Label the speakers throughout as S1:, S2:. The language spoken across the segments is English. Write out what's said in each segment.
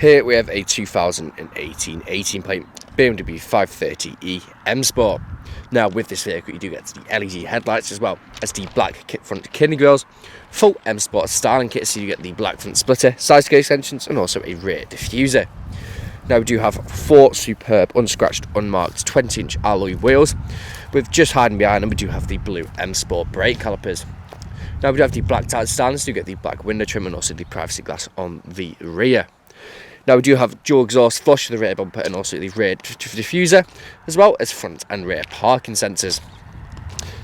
S1: Here we have a 2018 18 plate BMW 530e M Sport. Now with this vehicle you do get the LED headlights as well as the black kit front kidney grills, full M Sport styling kit, so you get the black front splitter, side skirting extensions and also a rear diffuser. Now we do have 4 superb unscratched unmarked 20-inch alloy wheels with just hiding behind them we do have the blue M Sport brake calipers. Now we do have the black tight styling, so you get the black window trim and also the privacy glass on the rear. Now we do have dual exhaust flush for the rear bumper and also the rear diffuser, as well as front and rear parking sensors.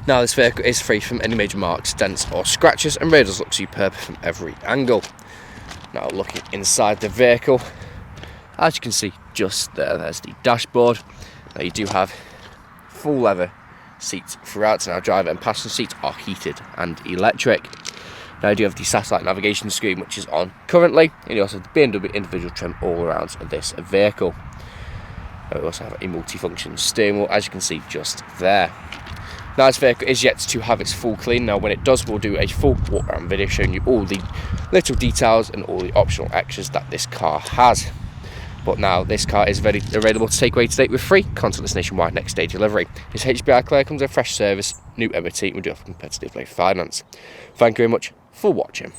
S1: Now this vehicle is free from any major marks, dents or scratches, and really does look superb from every angle. Now looking inside the vehicle, as you can see just there's the dashboard. Now you do have full leather seats throughout, so now driver and passenger seats are heated and electric. Now you do have the satellite navigation screen which is on currently, and you also have the BMW individual trim all around this vehicle. Now we also have a multifunction steering wheel, as you can see just there. Now this vehicle is yet to have its full clean. Now when it does, we'll do a full walk around video showing you all the little details and all the optional extras that this car has. But now this car is available to take away today with free contactless nationwide next day delivery. This HPI clear comes with fresh service, new MOT, and we do have competitive rate finance. Thank you very much for watching.